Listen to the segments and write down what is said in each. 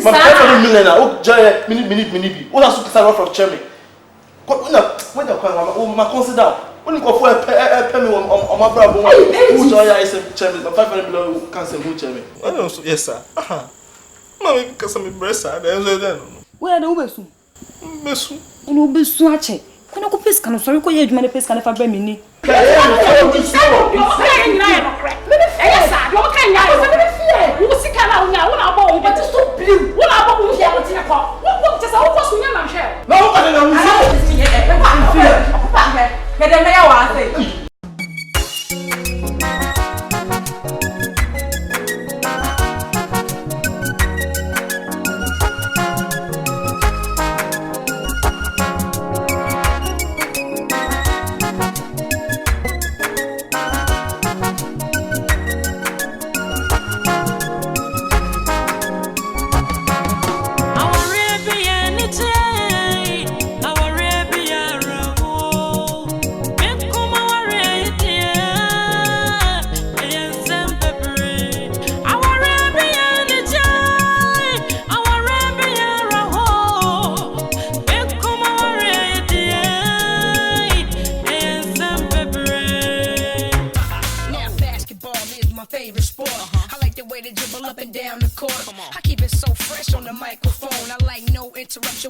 My friend millionaire. Oh, Joy, mini. What else you from Chermy? When you come, my consider. When you go for a penny on my brother, who Joy is Chermy, my 500 below cancer who Chermy. Yes, sir. Mommy, because I'm a breast, then. Where the Ubesu? Besu. No Besu, Ache. Can you please can sorry, call you many place can if I bring me.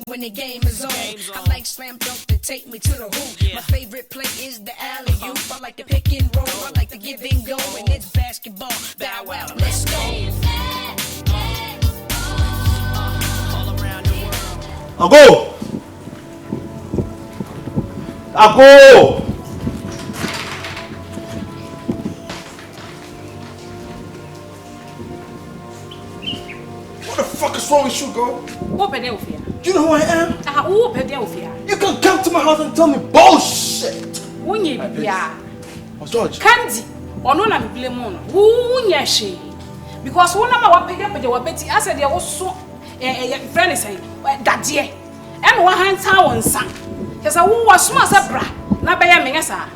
When the game is on, I like slam dunk to take me to the hoop. My favorite play is the alley-oop. I like the pick and roll, I like the give and go. And it's basketball, bow wow, let's go. I'll go. What the fuck is wrong with you, girl? What Pedelphia? You know who I am? Who Pedelphia? You can come to my house and tell me bullshit. Oh, George. Candy. Or no, I'm blame on. Who she? Because one of our Betty, I said there was so a friend is saying that dear. And one hand town son. Because I was smart as a bra. Not by a mesa.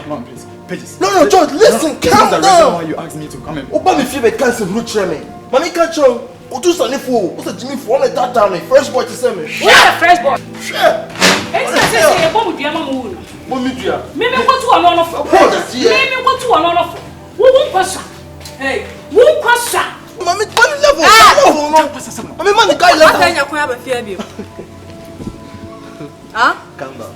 Mom, please. Pages. No, George, listen, calm down. That's the reason why you asked me to come in. Open me fever cancer root treming. Mommy can't show. What's a fool? What's a Jimmy for me that time? First boy to send me. What's a fresh boy? Sure. Say a bomb with your moon. Maybe go to another. Maybe go to another. Who won't question? Hey, who question? Mommy, what level? I mean, man, the guy level. I can't have a fear of you. Huh? Calm down.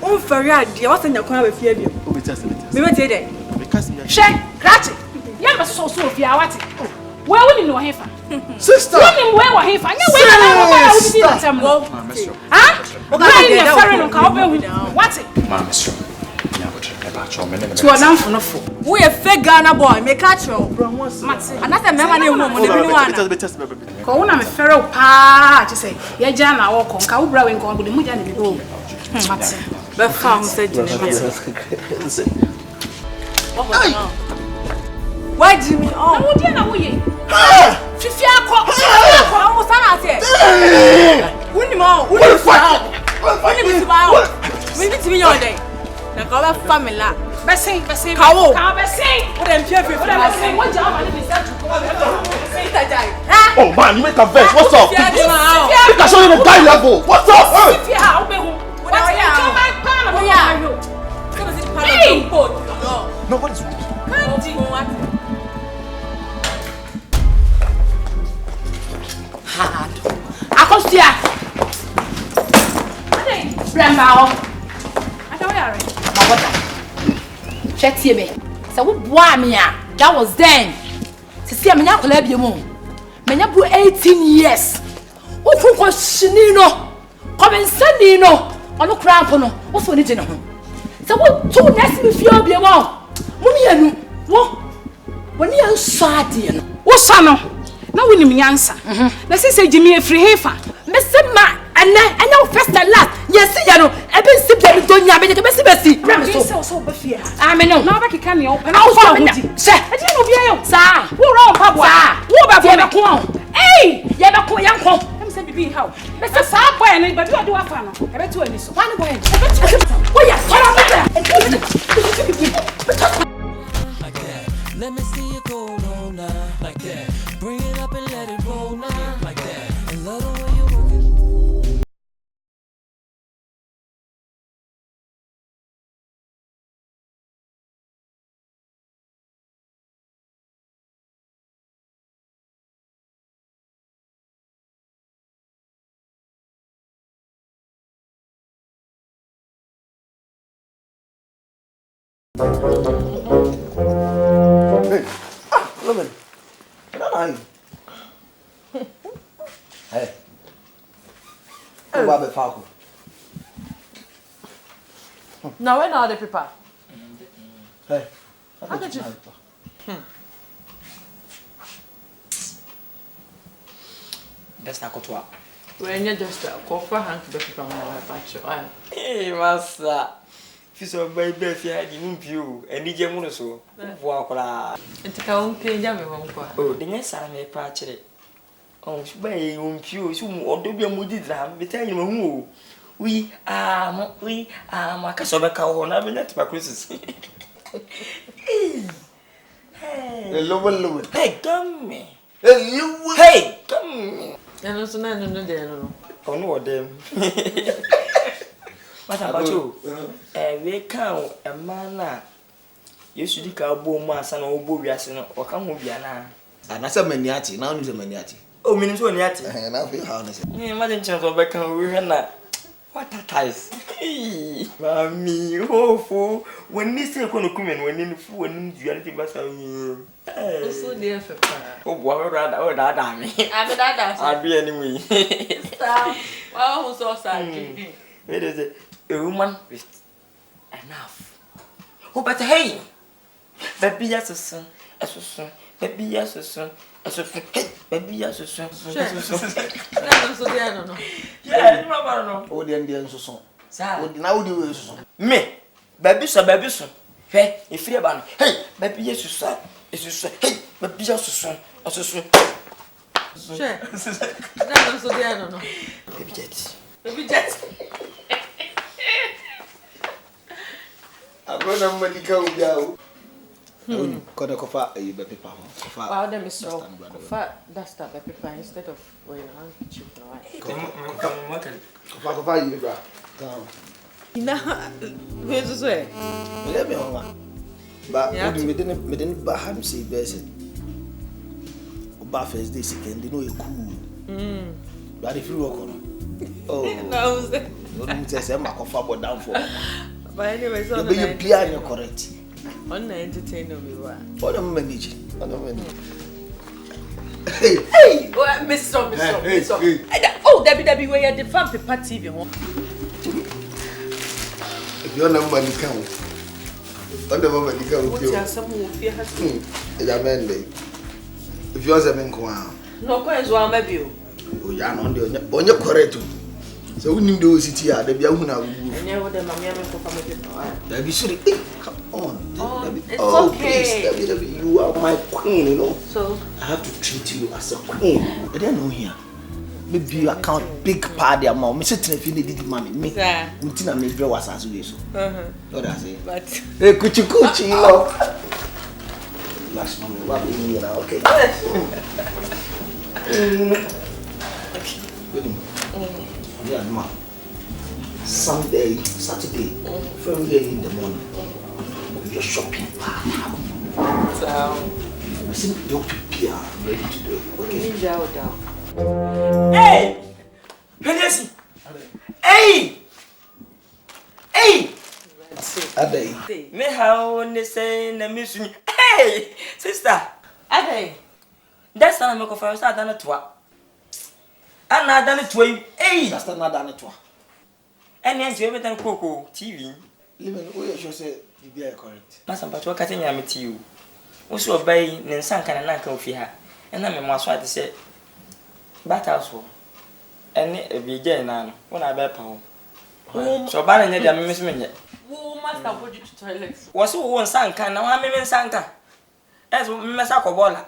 Oh, for real, dear, what's in your corner with fear of you? We test it. We went today. Because Shake, scratch it. You must so if you are what? Where will you know him? Sister! Where were he? I know where I would be. Huh? What's it? Mamma, sure. To a lamp on a fool. We a fake Ghana boy, make catch you. And that's a memory of one. Go on, I'm a feral pa to say, Yajana or Conca, Browing, Congo, the Mujan in the room. But found said, why do you mean? Oh, dear, no, we. We need to be your day. The color family. Bessie, Cow, oh man, you make a verse. What's up? I can show you the guy level. What's up? No, what is wrong? Hard. Akostia. Brembao. Ataware. Check me. So we boa me a. That was then. Sisi a menya kola biemu. Menya bu 18 years. Ofu ko shini no. Komensani no. Ono kra po no. Wo so ni je ne ho. So we two next me fie biemu. Mumi anu. Wo. Woni an sade no. Wo sa no. Na we ni nyansa. Na sisi Jimmy free hefa. Mesema ana first and last. Yes, you know. Ebe sip dem do nya be besi. So be fear. Ameno. Na ba kika ne o. Na o fa hodi. Se. E di no bia yo. Sa. Wo ro mpa bo. Sa. Wo ba bo be ko. Hey, ye be ko yanko. Em se bibi how. Be se sa boy ne ba bi odi wa fa no. E be to ani so. Wani boy. Wo ya fara me. Let me see you go on now, like that. Bring it up and let it roll now. Hey, Lemon. What are you? Hey. Baba Falco. Now when are the people? Hey. How did you? That's not what. When you just call for hand to the people on my patch. Hey, master. If you saw my baby, I didn't view any German so. Walk la. And to come pay them home. Oh, the next time I patch it. Oh, by un few, soon or do be a moody dram, be telling you who. We are my Casoba cow, and I've been at my Christmas. Hey, Hello. hey, come me. Hello. Hey, come. And also, no, they don't know. Oh, no, them. What about you? We count a man. You should call boom, my son, or Bobias, or come with Yana. And I said Maniati, now is a Maniati. Oh, Minutes one yet. And I feel honest. Imagine chance of back and we had what a ties. Mammy, oh, fool. When this is going to come in, when in the fool and reality was So dear for oh, what rather, oh, that damn me. I'll be anyway. Oh, so sad. It is a woman with enough. Oh, but hey, baby, yes, a son, as a son, baby, yes, a son, as a son, hey, baby, yes, a son. So they don't know. Yeah, no. Oh, the Indian so. Sir, Now do you so? me, baby, son. Hey, if you're about, hey, baby, yes, son, is you say, hey, baby, yes, son, as a son. Sure. No, so they don't know. Baby, jet. Baby jet. I'm going to Malika go. Koda kofa e be paper ho. Kofa. Wow, them is so. Kofa duster be paper instead of oil and cheap now. Kofa you bra. Down. Ina, where's the way? Let me on. But we didn't baham say best. Oba first day second day no e cool. But if you work on. Oh. No, no me say ma kofa bo down for. But anyway, so you be you correct. On the entertainer we were. What am manage? Hey, what Miss Oh, Debbie, where you the fan paper TV home. If you're not money count. On the moment you go. What's your some who fear has been? If you're seven coin. No, quite well, maybe. Oh, yeah, on your correct. So we need those city are the Biahuna. And you would have mammy for family. That be sure. Come on. It's okay. Please, you are my queen, you know. So I have to treat you as a queen. I don't know here. Maybe you account big party amount. Me sit if you need money. Me. Until me very was as we so. What I say? But hey, kuchi, love. Last mommy, what do you now? Okay. Yeah, ma. Sunday, Saturday, from here in the morning, we are shopping. so We see you prepare, ready to do. Okay. Hey! Penesi! Hey! Ade. Me how on the say na miss me. Hey! Sister! Ade. That's not me for start done to. Ana done to. Hey! That's not done it. And yes, you everything coco TV. Even we sure say you be correct. Masa mpacho ka tenya meti you. Wo so obai ne nsanka na nanka ofi ha. Na me mo aso ade say bata so. Ene ebije na no. Wo na be pa ho. So ba na nya dia me so menye. Wo master body to toilet. Wo so wo nsanka na wa me nsanka. Eso me mesa ko bola.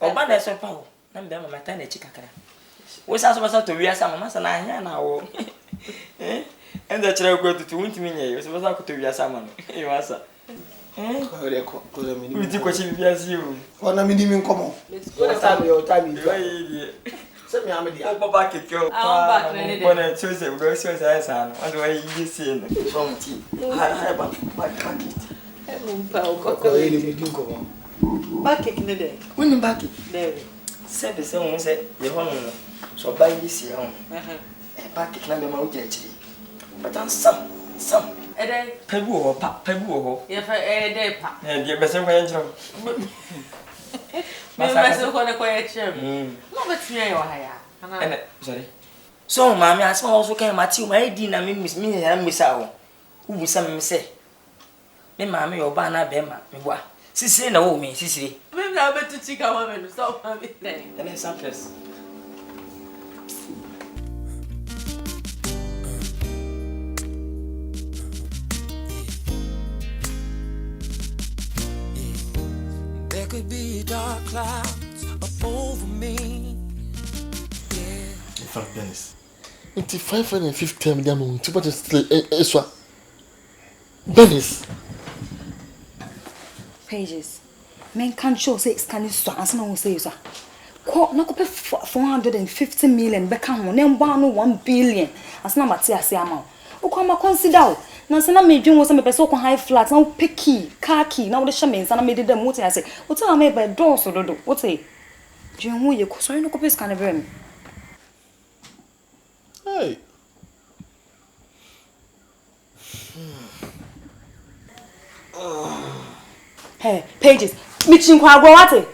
Oba na so pa ho. Na mbe mama ta na chi kakara. Wo sa so basa to wiasa mama sa na anya na wo. And the child go to win me. You supposed to go to your salmon. You answer. We think what you as you. What I mean, come on. Let's go Time your time. Send me a back at your when I choose a gross as I what do I see? From tea. I back it. Back in the day. When back it. There. Said the same said the home. So buy this year. Back it, number my but I'm some. Ede. Pebu pa, pebu. Ye fa ede pa. Eh, die bese kwa yenjro. Me bese ko ne ko ye chem. No betime yo ha ya. Ana, sorry. So mama asma also kan mati o mai di na me ya misa wo. Wo busa me se. Me mama yo ba na be ma, me boa. Sisire na wo me, sisire. Me na betu chika mama no so mama. Ele samples. There could be dark clouds up over me. In fact, Dennis, 550 million, too much is Dennis. Pages. Men can't show 6 can you so as no say so. Ko na ko pay 450 million be kan ho na mba no 1 billion as na mate ase ama. O ko ma consider na se na me dwen wo se me pese ko high flat na picky car key na wo de shame nsa na me de dem wo te ase. Wo te na me be door so dodo. Wo te dwen ho ye ko so no ko pay scan be me. Hey. Hey, Pages. Michin kwa agwo wate.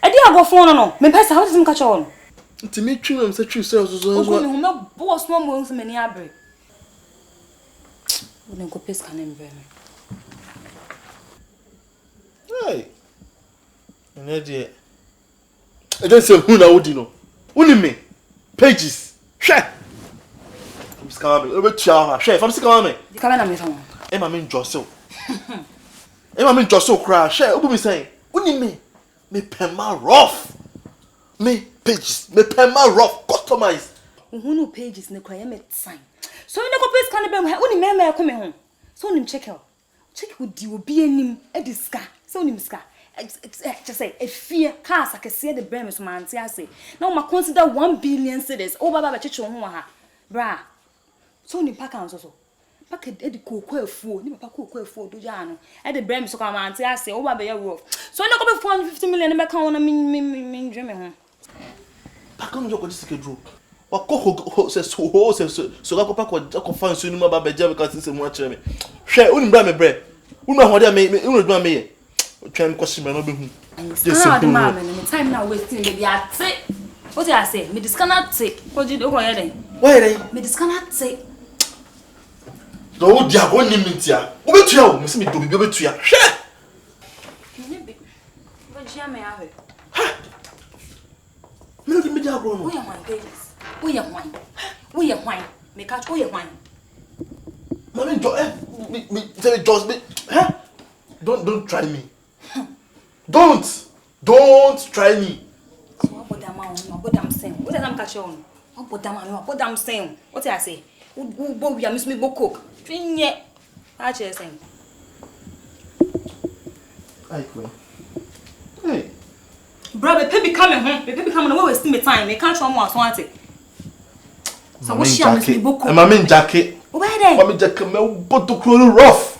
E di agwo phone no. Me pesa how does catch on? Nti me twi am say twi so O ko ni ho me boss no mo nso me ni abre. Wo ne ko pay scan be me. Hey. Ene de. I don't say who na wodi no. Woni me. Pages. Hwe. I'm scamming. Obe tua. Hwe, fam sika me. Di ka na me so. E ma me njoso. E ma me njoso kra. Hwe, obu mi say. Woni me pema rough. Me Pages. Me pema rough customize. Uhunu Pages ne kwa me sign. So you no go pay scan be me. Woni me ko me ho. So nim check out. Check with the obi anim e di ska. So nim ska. Just say a fear cars I can see the brand so man say. Now ma consider 1 billion cedis. O baba ba checho ho ha. Bra. So nim pack am so. Pack e di kokwa afuo. Ni papa kokwa afuo do ja no. E the brand so kwa man say o baba ye rough. So you no go pay 450 million be kan na me dream ho. Pack on jo ko disike dro. Wa ko se so ga ko pack ko fan so ni ma ba beje because se mu a kire me. Hwe uni bra me bre. Uni ho de me uni do me. Try me question me no be hu. Yes, me time now wasting baby ate. What do I say? Me disconnect take. What you do go here then? Why then? Me disconnect take. Do dia go nim ntia. Wo betua wo, me se me do bi betua. Hwe. Me be. What you me have? Me no me dia go no. Who you want Pages? Who you want? Who you want? Me catch who you want? Mommy do me tell me just me. Huh? Don't try me. Don't try me. So what am saying? What am catch on? What am saying? What I say? Who bo we miss me go cook. Twinye. I just saying. Ai queen. Hey. Bro, the baby coming home. The baby coming. We wasting my time. Me can't show more so I say. So what she miss me go cook. My main jacket. Where there? My jacket me but to close rough.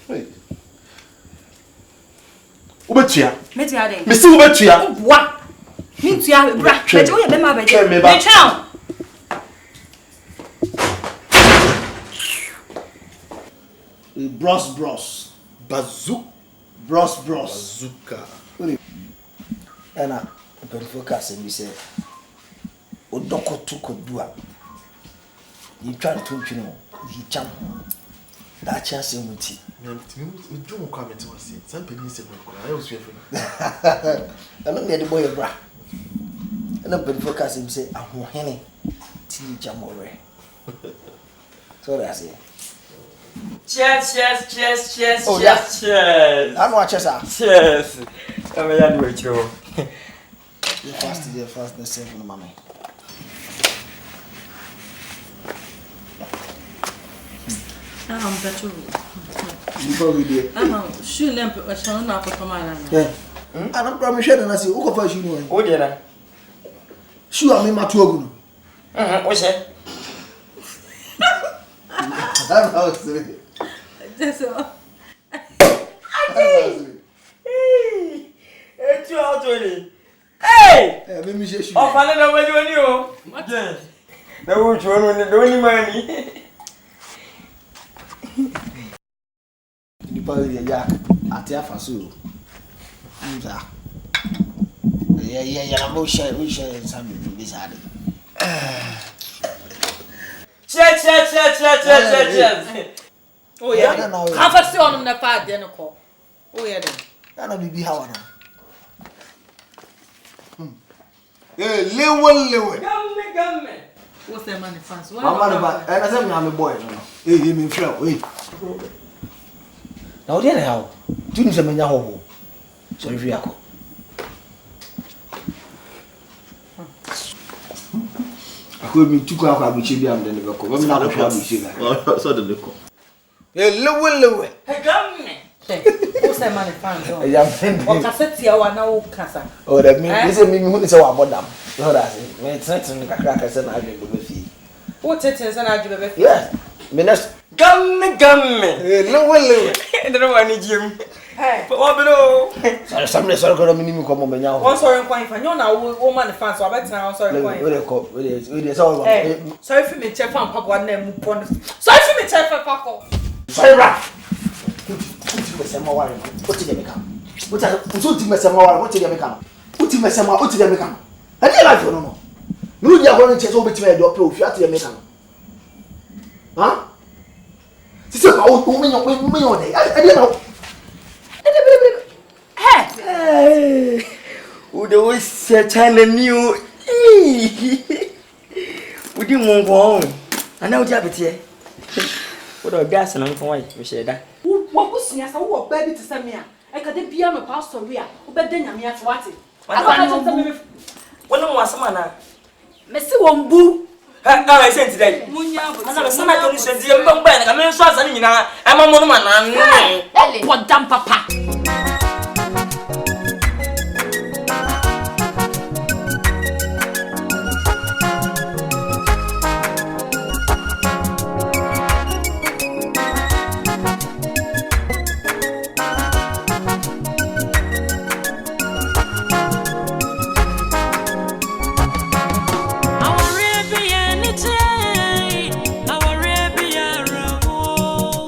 Hey. Ubetua. Metua den. Me si ubetua. Boa. Metua bra. Beje wo ye be ma beje. Me twa. Bros. Bazooka. And I focus and we say, O doko to kodua. You try to know, he jump. That chance in muti. Me do mo come to say. Some people say me I was fearful. I don't need the boy bra. And I focus and say, I'm henny. Tea jam over. So that's it. Cheers. Oh, yeah. Cheers. I'm watching, sir. Cheers. I'm a young witch. You're fast, the same for the mommy. Better. You probably did. Shoe lamp or shall not put on my Yeah. I don't promise you, and I say, who can you know? Oh, dear. Sure, I mean, my two. What's it? I'm how to say it. That's all. It's 2:20. Hey! Let me show you. Oh, I don't know what you want. Yes. The wood one when the only money. Nipa ya ate afa so. Nza. Ya na mo share some this hard. Cheers. Oh yeah. Have a see on the fire then ko. Oh yeah then. Na bibi hawa na. Lewe. Gamme. What's the money fans? Mama ba, na say me am boy no. Me frɛ o. Na o dey na how. Tu ni se me nya ho. So you akọ. Ako mi tuku akọ abuchi bi am de ne beko. Ba mi na hwɛ abuchi ga. So the leko. Lewe. Gamme. What's the money fans? Ya fen. O cassette ya wa na o kasa. Oh, that me say me hu say wa bodam. No that say. Me threaten kakra ka say na adwe go be fi. What threaten say na adwe be fi? Yes. Me next Gamme. lewe. Ndero wani jim. Hey. What below? Sorry ko me ni mi ko mo me nya ho. One sorry kwan fa nyo na wo man fans so better na sorry kwan. We dey ko, we dey so. Hey. Sorry for me chef and papa na mu pon. Sorry for me chef and papa. Sorry ra. Uti mesema wale. Uti dem ka. Uti mesema wale. Uti dem ka. Uti dem ka. Ani la jo no. Nu dia ko nche so betima e do pe ofi ati dem ka. Ha? Sisi ka o me nyo dey. Ade na. Hey. Ude wo se chana ni o. Udi mongo. Ana udi abetie. Ude gas na nko wai we sheda. Wo busunya sa wo ba bi te se me a. E ka de bia me pastor wi a. Wo be da nyame ato ate. Wona mo asema na. Me se wo mbu. I sent today. Munya bo. Ana sana ka ni senti mbamba na ka me so asa ni nyina. Ama mo no ma na. What damn papa.